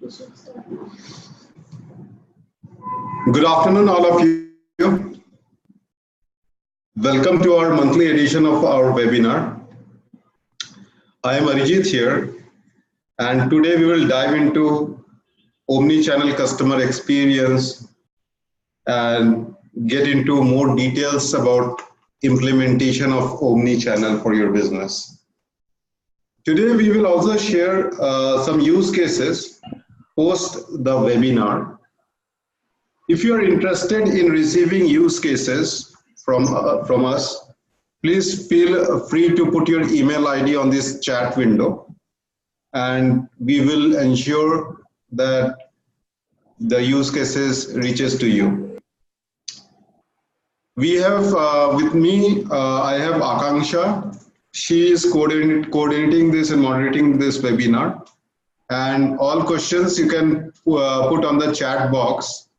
Good afternoon, all of you. Welcome to our monthly edition of our webinar. I am Arijit here, and today we will dive into omni-channel customer experience and get into more details about implementation of omni-channel for your business. Today we will also share some use cases post the webinar. If you are interested in receiving use cases from us, please feel free to put your email ID on this chat window, and we will ensure that the use cases reaches to you. We have with me, I have Akanksha. She is coordinating this and moderating this webinar. And all questions you can put on the chat box.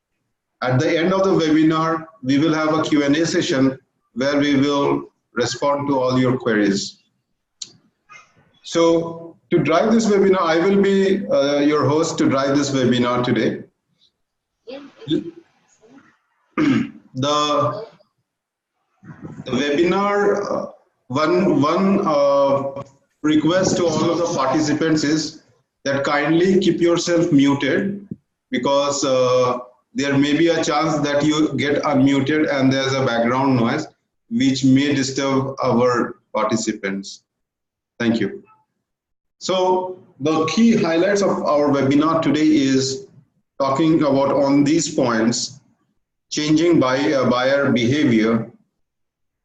At the end of the webinar, we will have a Q&A session where we will respond to all your queries. So to drive this webinar, I will be your host to drive this webinar today. The webinar, one request to all of the participants is that kindly keep yourself muted, because there may be a chance that you get unmuted and there's a background noise which may disturb our participants. Thank you. So the key highlights of our webinar today is talking about on these points: changing buyer behavior,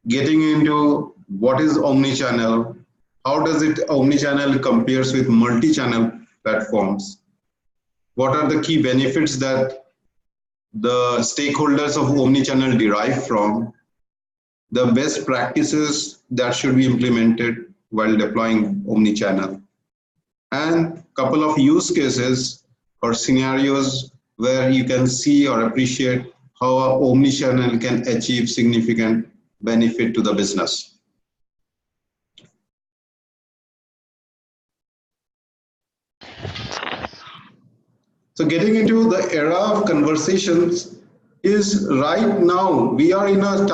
getting into what is omnichannel, how does it omnichannel compares with multi-channel platforms, what are the key benefits that the stakeholders of omnichannel derive from, the best practices that should be implemented while deploying omnichannel, and a couple of use cases or scenarios where you can see or appreciate how a omnichannel can achieve significant benefit to the business. So getting into the era of conversations is right now, we are in a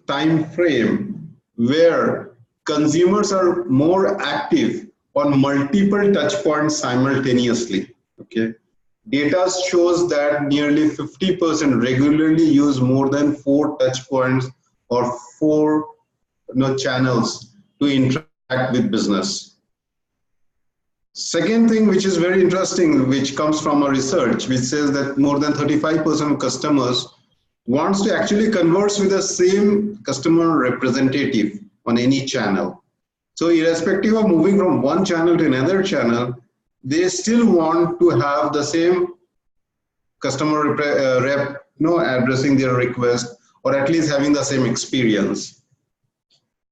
time frame where consumers are more active on multiple touch points simultaneously. Okay, data shows that nearly 50% regularly use more than 4 touch points or 4 channels to interact with business. Second thing, which is very interesting, which comes from a research, which says that more than 35% of customers wants to actually converse with the same customer representative on any channel. So irrespective of moving from one channel to another channel, they still want to have the same customer rep addressing their request, or at least having the same experience.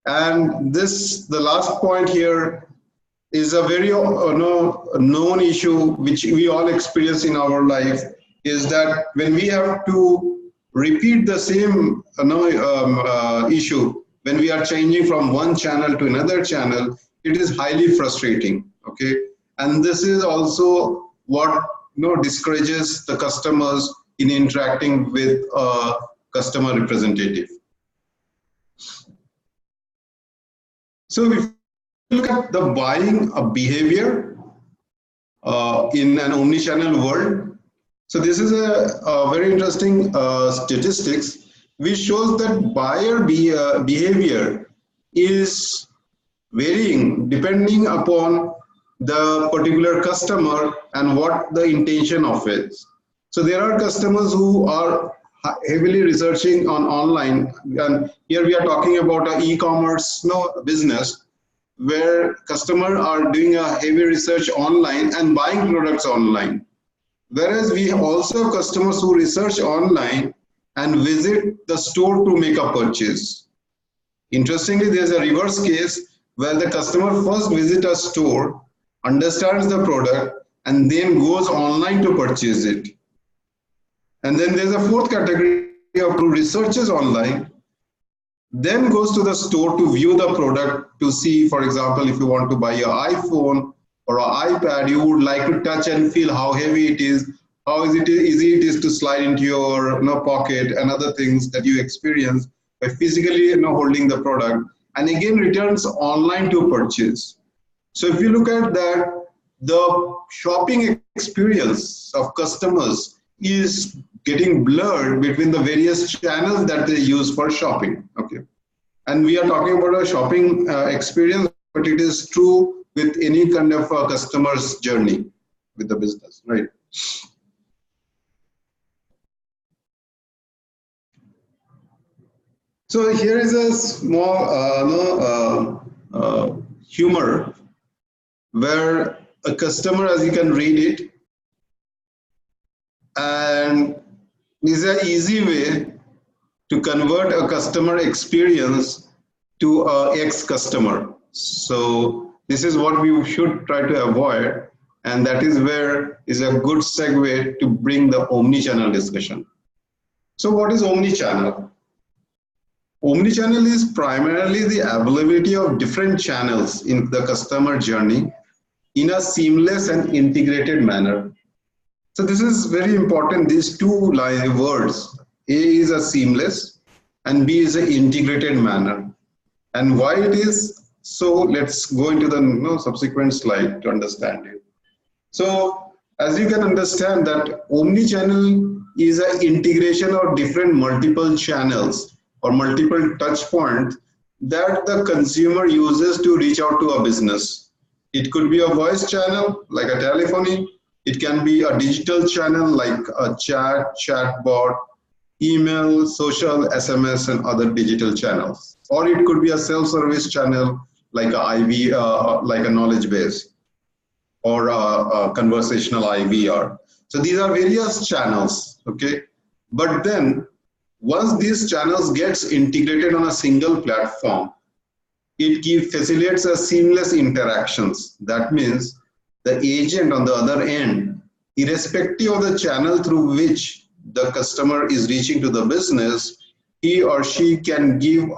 And this, the last point here, is a very known issue which we all experience in our life, is that when we have to repeat the same issue, when we are changing from one channel to another channel, it is highly frustrating. Okay, and this is also what discourages the customers in interacting with a customer representative. So if look at the buying behavior in an omnichannel world. So this is a very interesting statistics which shows that buyer behavior is varying depending upon the particular customer and what the intention of it. So there are customers who are heavily researching on online, and here we are talking about an e-commerce business, where customers are doing a heavy research online and buying products online. Whereas we also have customers who research online and visit the store to make a purchase. Interestingly, there's a reverse case where the customer first visits a store, understands the product, and then goes online to purchase it. And then there's a fourth category of who researches online, then goes to the store to view the product to see, for example, if you want to buy an iPhone or an iPad, you would like to touch and feel how heavy it is, how easy it is to slide into your pocket, and other things that you experience by physically holding the product, and again returns online to purchase. So if you look at that, the shopping experience of customers is getting blurred between the various channels that they use for shopping. Okay, and we are talking about a shopping experience, but it is true with any kind of customer's journey with the business, right? So here is a small humor where a customer, as you can read it, and this is an easy way to convert a customer experience to a ex-customer. So this is what we should try to avoid, and that is where is a good segue to bring the omni-channel discussion. So what is omni-channel? Omni-channel is primarily the availability of different channels in the customer journey in a seamless and integrated manner. So this is very important, these two words. A is a seamless and B is an integrated manner. And why it is so, let's go into the subsequent slide to understand it. So as you can understand that omni-channel is an integration of different multiple channels or multiple touch points that the consumer uses to reach out to a business. It could be a voice channel like a telephony. It can be a digital channel like a chatbot, email, social, SMS, and other digital channels. Or it could be a self-service channel like a like a knowledge base, or a conversational IVR. So these are various channels, okay? But then once these channels gets integrated on a single platform, it facilitates a seamless interactions. That means the agent on the other end, irrespective of the channel through which the customer is reaching to the business, he or she can give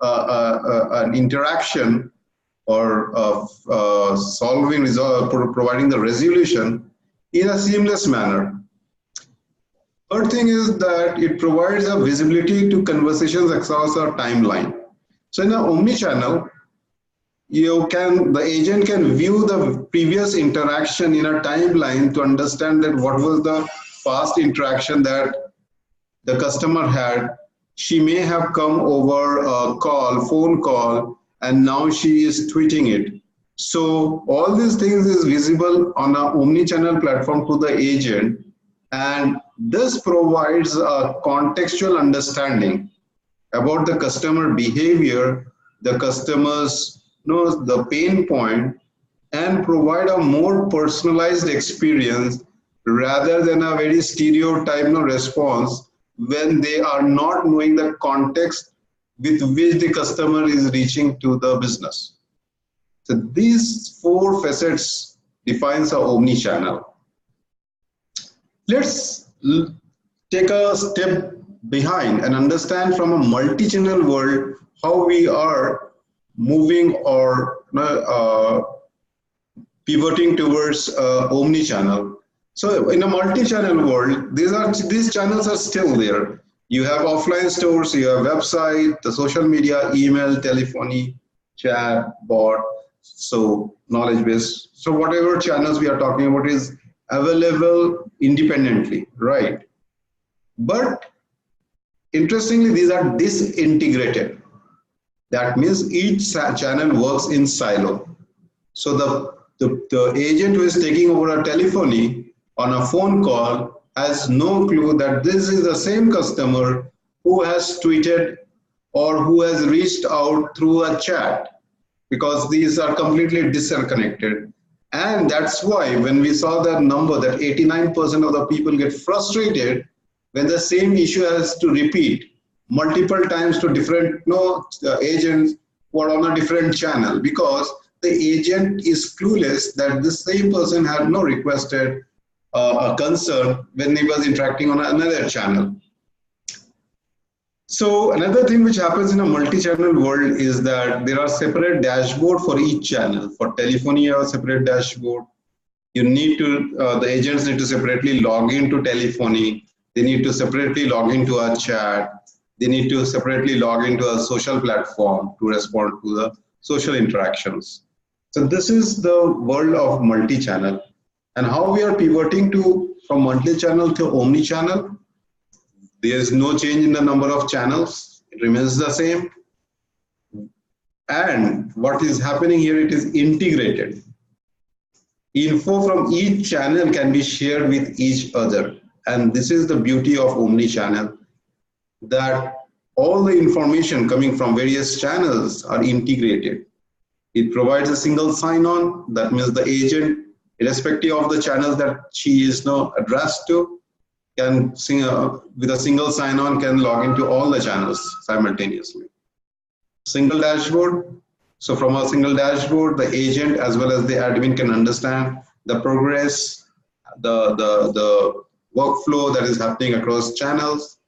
an interaction or providing the resolution in a seamless manner. Third thing is that it provides a visibility to conversations across a timeline. So in an omni-channel, the agent can view the previous interaction in a timeline to understand that what was the past interaction that the customer had. She may have come over a phone call, and now she is tweeting it. So all these things is visible on an omni-channel platform to the agent, and this provides a contextual understanding about the customer behavior, the customer's the pain point, and provide a more personalized experience rather than a very stereotype response when they are not knowing the context with which the customer is reaching to the business. So these four facets defines our omni-channel. Let's take a step behind and understand from a multi-channel world how we are moving or pivoting towards omni-channel. So in a multi-channel world, these channels are still there. You have offline stores, you have website, the social media, email, telephony, chat, bot, so knowledge base. So whatever channels we are talking about is available independently, right? But interestingly, these are disintegrated. That means each channel works in silo. So the agent who is taking over a telephony on a phone call has no clue that this is the same customer who has tweeted or who has reached out through a chat, because these are completely disconnected. And that's why when we saw that number that 89% of the people get frustrated when the same issue has to repeat multiple times to different agents who are on a different channel, because the agent is clueless that the same person had requested a concern when he was interacting on another channel. So another thing which happens in a multi-channel world is that there are separate dashboard for each channel. For telephony, you have a separate dashboard. You need to, the agents need to separately log into telephony. They need to separately log into a chat. They need to separately log into a social platform to respond to the social interactions. So this is the world of multi-channel, and how we are pivoting to from multi-channel to omni-channel. There is no change in the number of channels. It remains the same. And what is happening here, it is integrated. Info from each channel can be shared with each other. And this is the beauty of omni-channel, that all the information coming from various channels are integrated. It provides a single sign-on. That means the agent, irrespective of the channels that she is now addressed to, can with a single sign-on can log into all the channels simultaneously. Single dashboard. So from a single dashboard, the agent as well as the admin can understand the progress, the workflow that is happening across channels,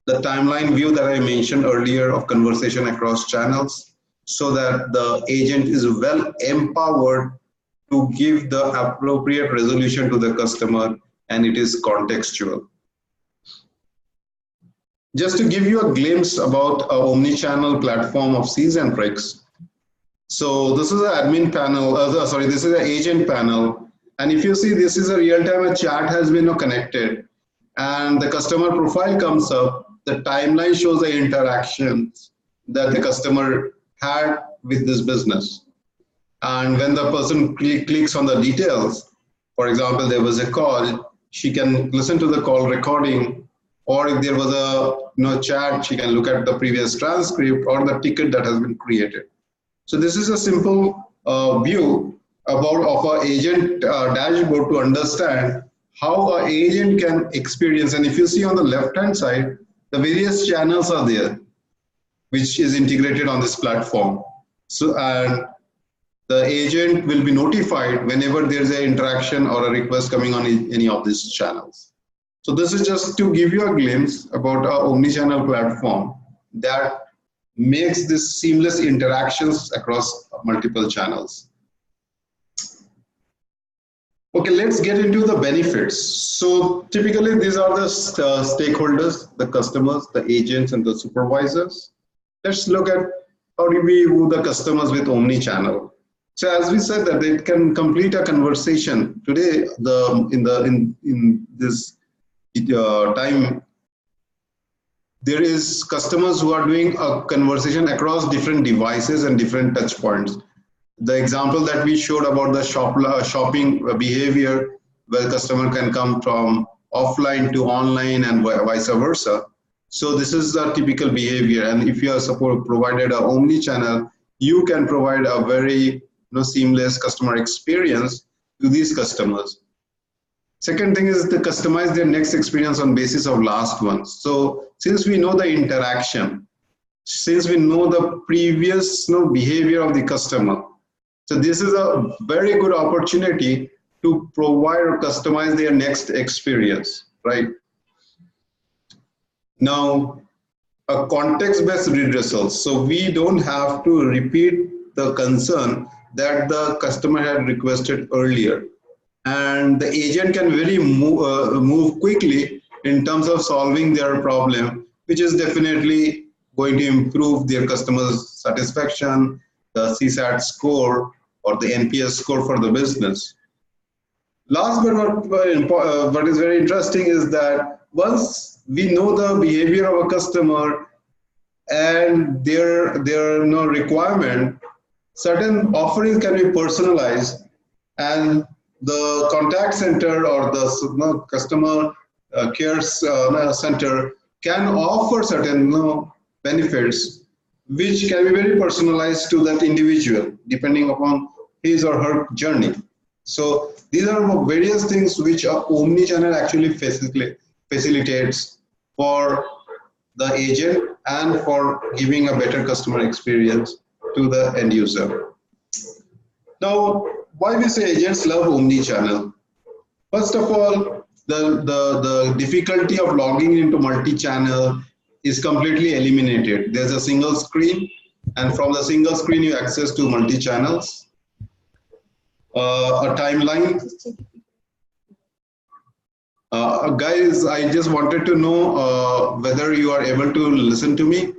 the timeline view that I mentioned earlier of conversation across channels, so that the agent is well empowered to give the appropriate resolution to the customer, and it is contextual. Just to give you a glimpse about an omni-channel platform of c-zentrix. So this is an admin panel, this is an agent panel. And if you see, this is a real-time, a chat has been connected and the customer profile comes up. The timeline shows the interactions that the customer had with this business. And when the person clicks on the details, for example, there was a call, she can listen to the call recording, or if there was a chat, she can look at the previous transcript or the ticket that has been created. So this is a simple view of an agent dashboard to understand how an agent can experience. And if you see on the left-hand side, the various channels are there, which is integrated on this platform. So, and the agent will be notified whenever there's an interaction or a request coming on any of these channels. So this is just to give you a glimpse about our omni-channel platform that makes this seamless interactions across multiple channels. Okay, let's get into the benefits. So typically these are the stakeholders, the customers, the agents, and the supervisors. Let's look at how do we view the customers with omni-channel. So as we said that they can complete a conversation today. In this time, there is customers who are doing a conversation across different devices and different touch points. The example that we showed about the shopping behavior, where the customer can come from offline to online and vice versa. So this is a typical behavior. And if you are provided an omni-channel, you can provide a very seamless customer experience to these customers. Second thing is to customize their next experience on basis of last one. So since we know the interaction, since we know the previous behavior of the customer, so this is a very good opportunity to provide or customize their next experience, right? Now, a context-based redressal. So we don't have to repeat the concern that the customer had requested earlier. And the agent can really move quickly in terms of solving their problem, which is definitely going to improve their customers' satisfaction, the CSAT score, or the NPS score for the business. Last but what is very interesting is that once we know the behavior of a customer and their requirement, certain offerings can be personalized, and the contact center or the customer care center can offer certain benefits which can be very personalized to that individual depending upon his or her journey. So these are various things which omni-channel actually facilitates for the agent and for giving a better customer experience to the end user. Now, why we say agents love omni-channel? First of all, the difficulty of logging into multi-channel is completely eliminated. There's a single screen, and from the single screen you access to multi-channels, a timeline. Guys, I just wanted to know whether you are able to listen to me.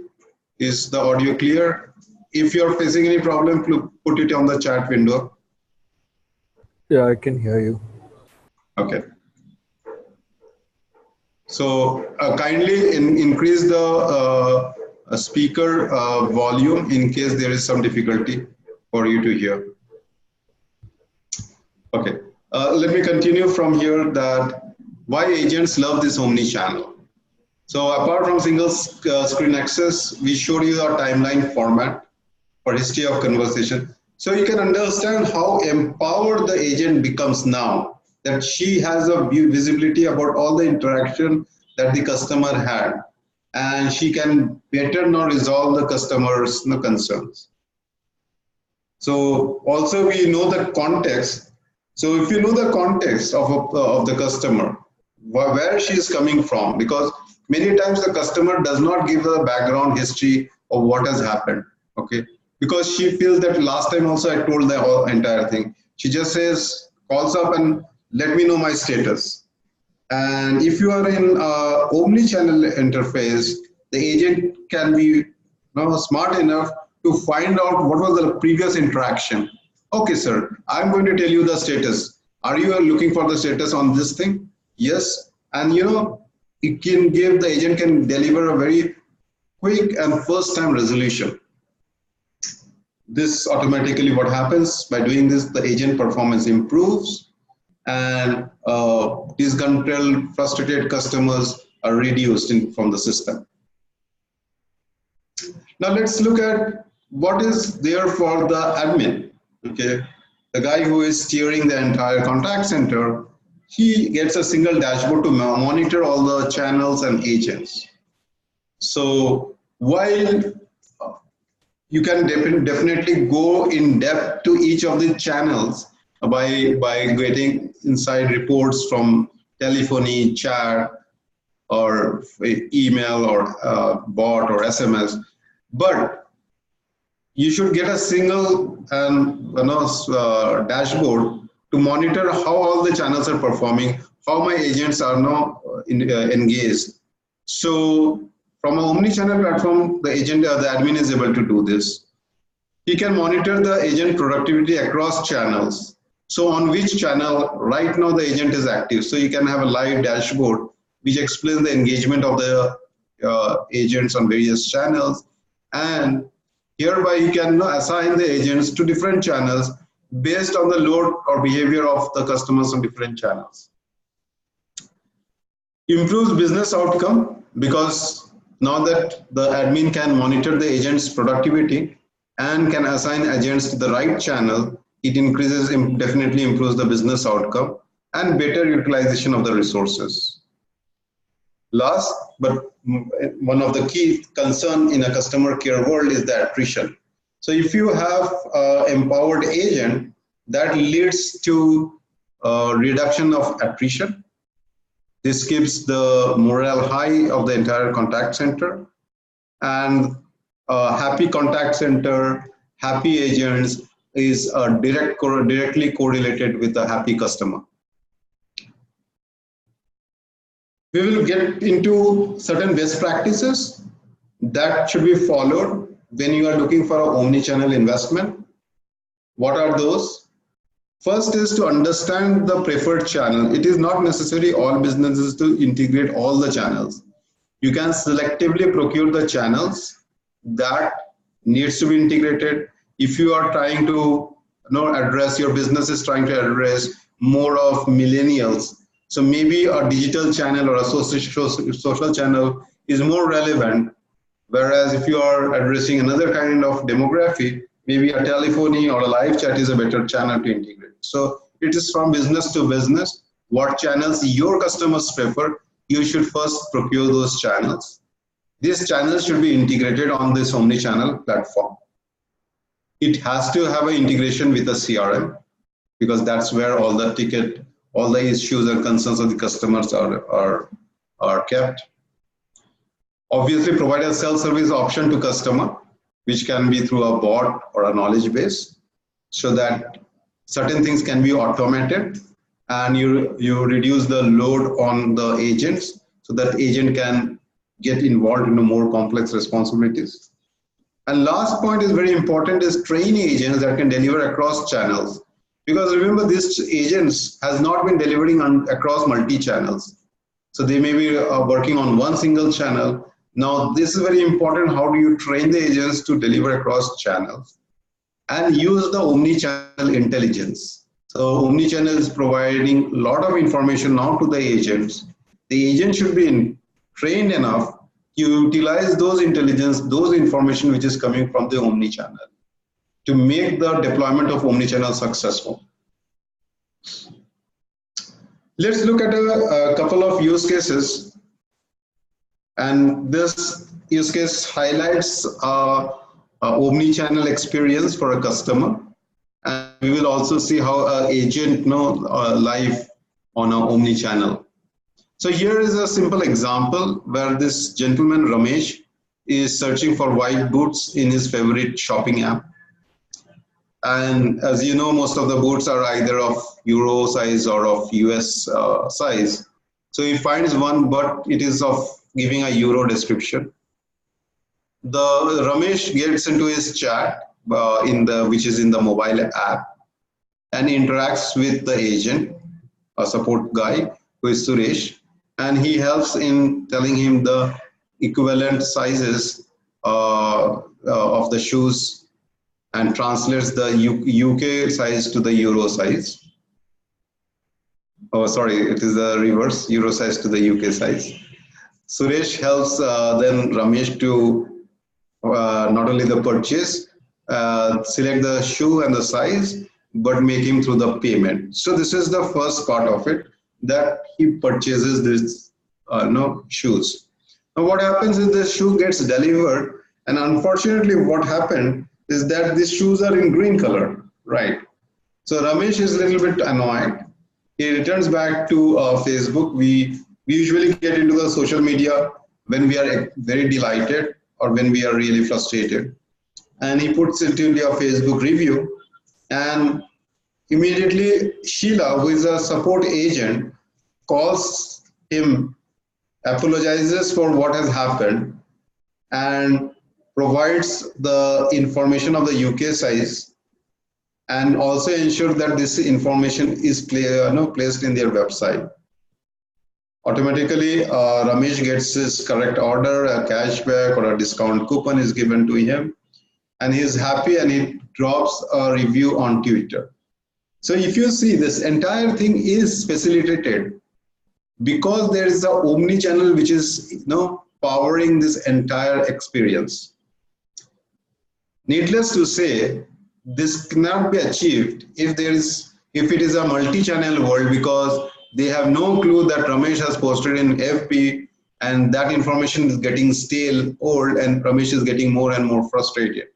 Is the audio clear? If you're facing any problem, put it on the chat window. Yeah, I can hear you. Okay. So kindly increase the speaker volume in case there is some difficulty for you to hear. Okay. Let me continue from here that why agents love this omni-channel. So apart from single screen access, we showed you our timeline format for history of conversation. So you can understand how empowered the agent becomes now, that she has a visibility about all the interaction that the customer had, and she can better now resolve the customer's concerns. So also we know the context. So if you know the context of the customer, where she is coming from, because many times the customer does not give the background history of what has happened, okay? Because she feels that last time also I told the whole entire thing. She just says, calls up and let me know my status. And if you are in omni-channel interface, the agent can be smart enough to find out what was the previous interaction. Okay, sir, I'm going to tell you the status. Are you looking for the status on this thing? Yes. And it can give, the agent can deliver a very quick and first time resolution. This automatically what happens by doing this, the agent performance improves, and disgruntled, frustrated customers are reduced from the system. Now let's look at what is there for the admin. Okay, the guy who is steering the entire contact center, he gets a single dashboard to monitor all the channels and agents. So while you can definitely go in depth to each of the channels by getting inside reports from telephony, chat, or email, or bot, or SMS, but you should get a single dashboard to monitor how all the channels are performing, how my agents are now engaged. So from an omni-channel platform, the agent, the admin is able to do this. He can monitor the agent productivity across channels. So on which channel right now the agent is active. So you can have a live dashboard which explains the engagement of the agents on various channels. And hereby you can assign the agents to different channels based on the load or behavior of the customers on different channels. Improves business outcome, because now that the admin can monitor the agent's productivity and can assign agents to the right channel, it increases, definitely improves the business outcome and better utilization of the resources. Last, but one of the key concern in a customer care world is the attrition. So if you have an empowered agent, that leads to reduction of attrition. This keeps the morale high of the entire contact center, and happy contact center, happy agents is directly correlated with a happy customer. We will get into certain best practices that should be followed when you are looking for an omni-channel investment. What are those? First is to understand the preferred channel. It is not necessary all businesses to integrate all the channels. You can selectively procure the channels that needs to be integrated. If you are trying to address, your business is trying to address more of millennials, so maybe a digital channel or a social channel is more relevant. Whereas if you are addressing another kind of demography, maybe a telephony or a live chat is a better channel to integrate. So it is from business to business. What channels your customers prefer, you should first procure those channels. These channels should be integrated on this omni-channel platform. It has to have an integration with a CRM, because that's where all the all the issues and concerns of the customers are kept. Obviously provide a self-service option to customer, which can be through a bot or a knowledge base, so that certain things can be automated, and you reduce the load on the agents, so that agent can get involved in more complex responsibilities. And last point is very important, is train agents that can deliver across channels. Because remember, this agents has not been delivering across multi-channels. So they may be working on one single channel. Now this is very important. How do you train the agents to deliver across channels? And use the omni-channel intelligence. So omni-channel is providing a lot of information now to the agents. The agent should be trained enough to utilize those intelligence, those information which is coming from the omni-channel, to make the deployment of omni-channel successful. Let's look at a couple of use cases, and this use case highlights omni-channel experience for a customer, and we will also see how an agent live on an omni-channel. So here is a simple example where this gentleman Ramesh is searching for white boots in his favorite shopping app. And as you know, most of the boots are either of Euro size or of US size. So he finds one, but it is of giving a Euro description. The Ramesh gets into his chat which is in the mobile app, and interacts with the agent, a support guy who is Suresh, and he helps in telling him the equivalent sizes of the shoes, and translates the UK size to the Euro size. Oh, sorry, it is the reverse, Euro size to the UK size. Suresh helps then Ramesh to not only the purchase, select the shoe and the size, but make him through the payment. So this is the first part of it, that he purchases this shoes. Now what happens is the shoe gets delivered, and unfortunately what happened is that these shoes are in green color, right? So Ramesh is a little bit annoyed. He returns back to Facebook. We usually get into the social media when we are very delighted or when we are really frustrated. And he puts it into a Facebook review, and immediately Sheila, who is a support agent, calls him, apologizes for what has happened, and provides the information of the UK size, and also ensure that this information is placed in their website. Automatically, Ramesh gets his correct order, a cashback or a discount coupon is given to him, and he is happy, and he drops a review on Twitter. So if you see, this entire thing is facilitated because there is an omni-channel which is powering this entire experience. Needless to say, this cannot be achieved if it is a multi-channel world, because they have no clue that Ramesh has posted in FB, and that information is getting stale, old, and Ramesh is getting more and more frustrated.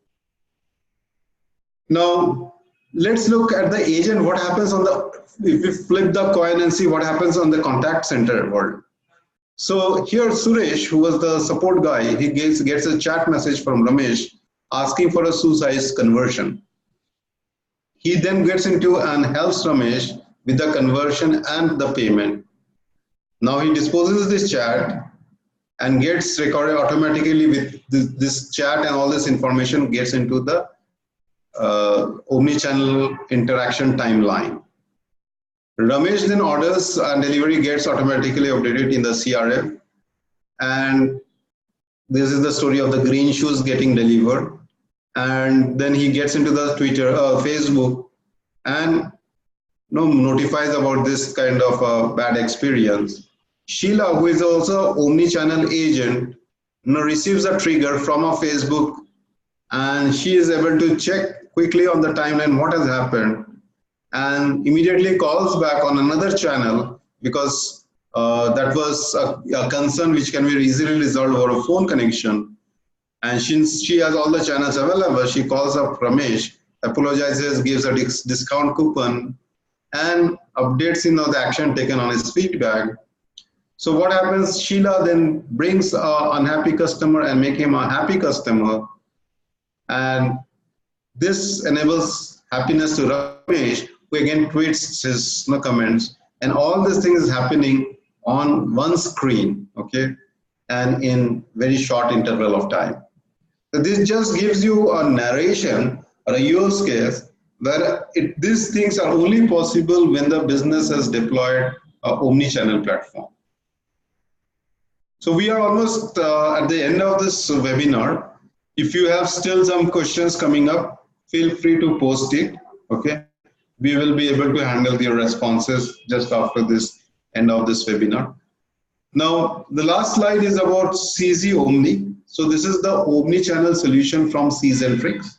Now, let's look at the agent. What happens if we flip the coin and see what happens on the contact center world. So here Suresh, who was the support guy, he gets a chat message from Ramesh asking for a shoe size conversion. He then gets into and helps Ramesh with the conversion and the payment. Now he disposes this chat and gets recorded automatically with this chat, and all this information gets into the omni-channel interaction timeline. Ramesh then orders and delivery gets automatically updated in the CRM, and this is the story of the green shoes getting delivered. And then he gets into the Facebook, and notifies about this kind of bad experience. Sheila, who is also omni-channel agent, receives a trigger from a Facebook, and she is able to check quickly on the timeline what has happened, and immediately calls back on another channel, because that was a concern which can be easily resolved over a phone connection. And since she has all the channels available, she calls up Ramesh, apologizes, gives a discount coupon, and updates the action taken on his feedback. So what happens? Sheila then brings an unhappy customer and make him a happy customer, and this enables happiness to Ramesh, who again tweets his comments, and all this thing is happening on one screen, okay, and in very short interval of time. So this just gives you a narration or a use case where these things are only possible when the business has deployed an omni-channel platform. So we are almost at the end of this webinar. If you have still some questions coming up, feel free to post it. Okay, we will be able to handle your responses just after this end of this webinar. Now, the last slide is about CZ Omni. So this is the omni-channel solution from c-zentrix.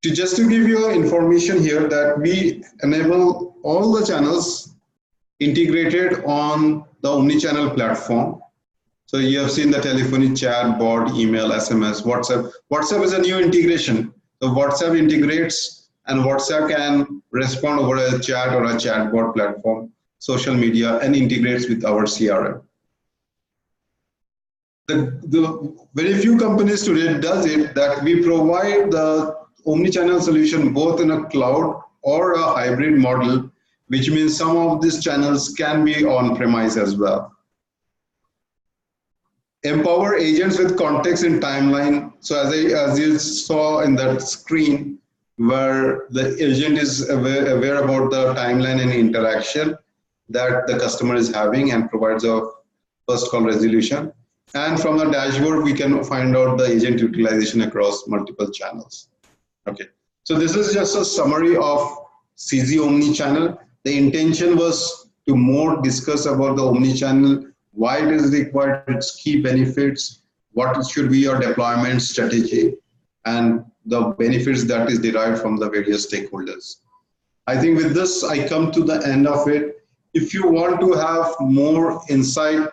Just to give you information here that we enable all the channels integrated on the omni-channel platform. So you have seen the telephony, chat, bot, email, SMS, WhatsApp. WhatsApp is a new integration. So WhatsApp integrates, and WhatsApp can respond over a chat or a chatbot platform, social media, and integrates with our CRM. The very few companies today does it, that we provide the omni-channel solution both in a cloud or a hybrid model, which means some of these channels can be on-premise as well. Empower agents with context in timeline. So as you saw in that screen, where the agent is aware about the timeline and interaction that the customer is having and provides a first call resolution. And from the dashboard, we can find out the agent utilization across multiple channels. Okay, so this is just a summary of CZ Omnichannel. The intention was to more discuss about the Omnichannel, why it is required, its key benefits, what should be your deployment strategy, and the benefits that is derived from the various stakeholders. I think with this, I come to the end of it. If you want to have more insight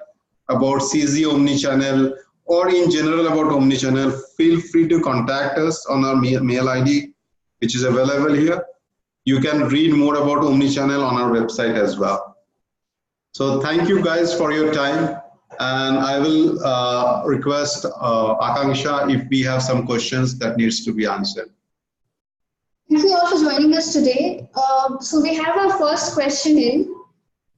about CZ Omnichannel or in general about Omnichannel, feel free to contact us on our mail ID, which is available here. You can read more about Omnichannel on our website as well. So thank you guys for your time, and I will request Akanksha if we have some questions that needs to be answered. Thank you all for joining us today. So we have our first question in,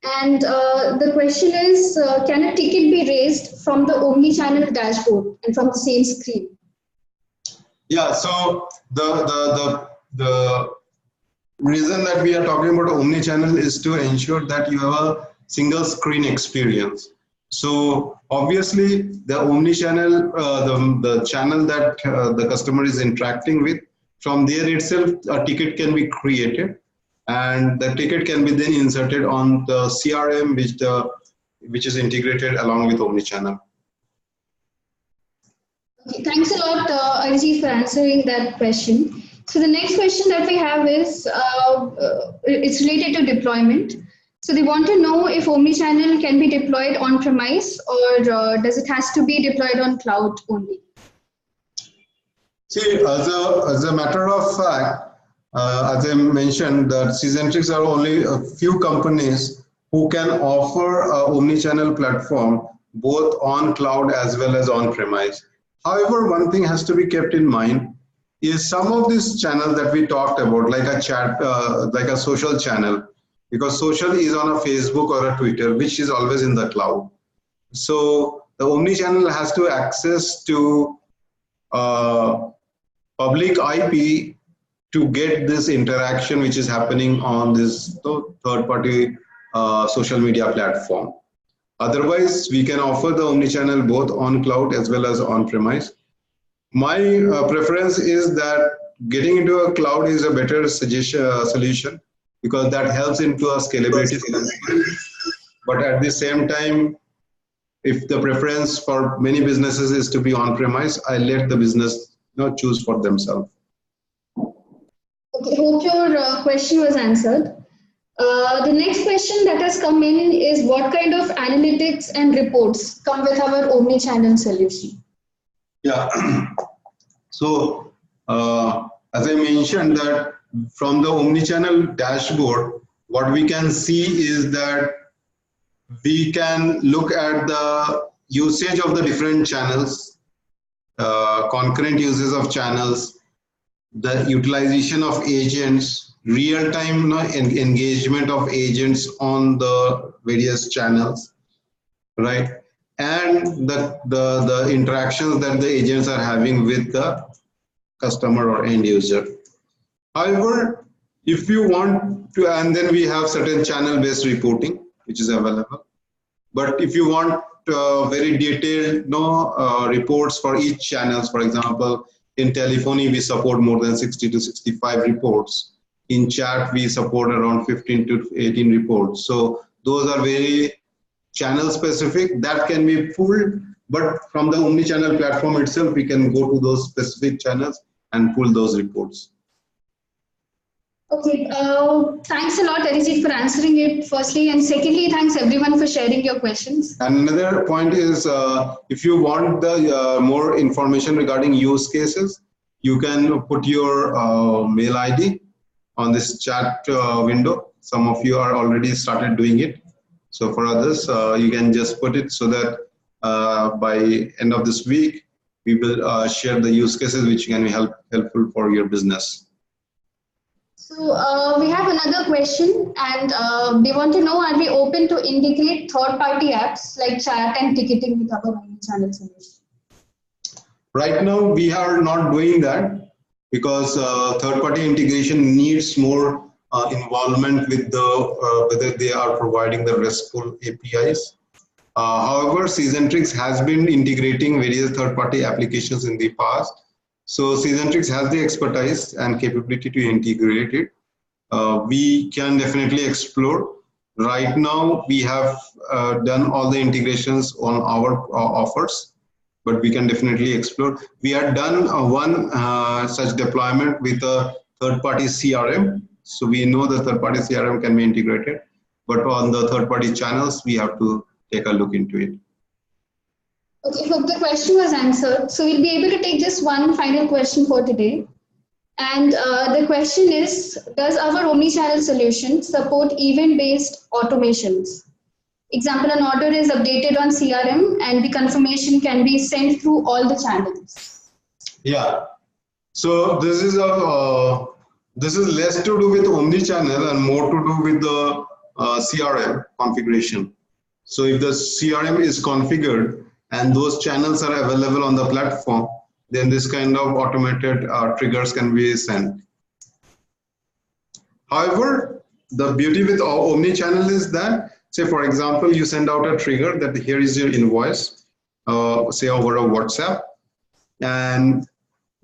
and the question is, can a ticket be raised from the Omnichannel dashboard and from the same screen? Yeah, so the reason that we are talking about Omnichannel is to ensure that you have a single screen experience. So obviously the Omnichannel, the channel that the customer is interacting with, from there itself a ticket can be created, and the ticket can be then inserted on the CRM, which is integrated along with Omnichannel. Okay, thanks a lot, Arijit, for answering that question. So the next question that we have is, it's related to deployment. So they want to know if Omnichannel can be deployed on-premise, or does it has to be deployed on cloud only? See, as a matter of fact, as I mentioned, that c-zentrix are only a few companies who can offer an Omnichannel platform both on cloud as well as on-premise. However, one thing has to be kept in mind is some of these channels that we talked about, like a chat, like a social channel, because social is on a Facebook or a Twitter, which is always in the cloud. So the Omnichannel has to access to public IP to get this interaction which is happening on this third-party social media platform. Otherwise, we can offer the Omnichannel both on cloud as well as on-premise. My preference is that getting into a cloud is a better solution, because that helps into a scalability. But at the same time, if the preference for many businesses is to be on-premise, I let the business choose for themselves. Okay, hope your question was answered. The next question that has come in is, what kind of analytics and reports come with our Omnichannel solution? Yeah, so as I mentioned, that from the Omnichannel dashboard, what we can see is that we can look at the usage of the different channels, concurrent uses of channels, the utilization of agents, real-time engagement of agents on the various channels, right? And the interactions that the agents are having with the customer or end user. However, if you want to, and then we have certain channel-based reporting, which is available. But if you want very detailed reports for each channels, for example, in telephony, we support more than 60 to 65 reports. In chat, we support around 15 to 18 reports. So those are very channel specific. That can be pulled, but from the omni-channel platform itself, we can go to those specific channels and pull those reports. Okay, thanks a lot, Arijit, for answering it firstly, and secondly, thanks everyone for sharing your questions. And another point is, if you want the more information regarding use cases, you can put your mail ID on this chat window. Some of you are already started doing it. So for others, you can just put it so that by end of this week, we will share the use cases which can be helpful for your business. So we have another question, and we want to know, are we open to integrate third-party apps like chat and ticketing with our omni-channel solution? Right now, we are not doing that because third-party integration needs more involvement with the whether they are providing the RESTful APIs. However, c-zentrix has been integrating various third-party applications in the past. So c-zentrix has the expertise and capability to integrate it. We can definitely explore. Right now, we have done all the integrations on our offers, but we can definitely explore. We have done one such deployment with a third-party CRM. So we know the third-party CRM can be integrated, but on the third-party channels, we have to take a look into it. Okay, hope the question was answered. So we'll be able to take just one final question for today. And the question is, does our omni-channel solution support event-based automations? Example, an order is updated on CRM and the confirmation can be sent through all the channels. Yeah. So this is less to do with omni-channel and more to do with the CRM configuration. So if the CRM is configured and those channels are available on the platform, then this kind of automated triggers can be sent. However, the beauty with omni-channel is that, say for example, you send out a trigger that here is your invoice, say over a WhatsApp, and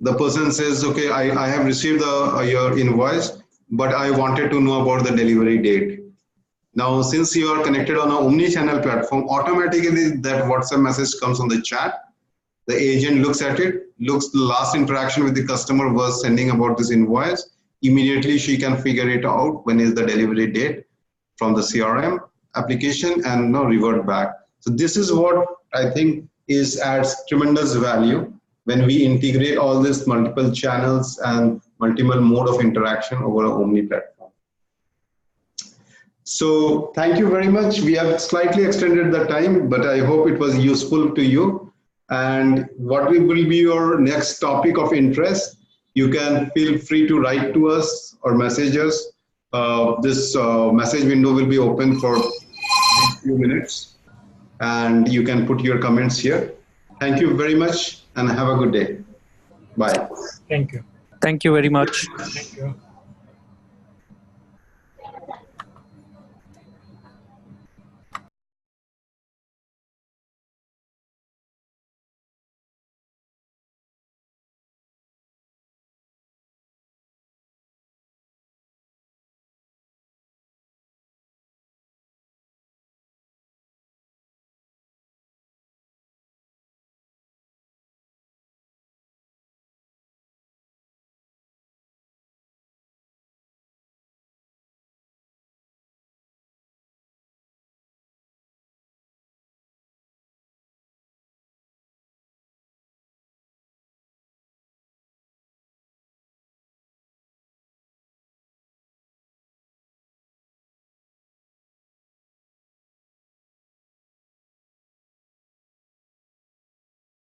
the person says, okay, I have received your invoice, but I wanted to know about the delivery date. Now, since you are connected on an omni-channel platform, automatically that WhatsApp message comes on the chat. The agent looks at it, looks the last interaction with the customer was sending about this invoice. Immediately, she can figure it out when is the delivery date from the CRM application and revert back. So this is what I think adds tremendous value when we integrate all these multiple channels and multiple mode of interaction over an Omni platform. So thank you very much. We have slightly extended the time, but I hope it was useful to you. And what will be your next topic of interest? You can feel free to write to us or message us. This message window will be open for a few minutes, and you can put your comments here. Thank you very much and have a good day. Bye. Thank you. Thank you very much. Thank you.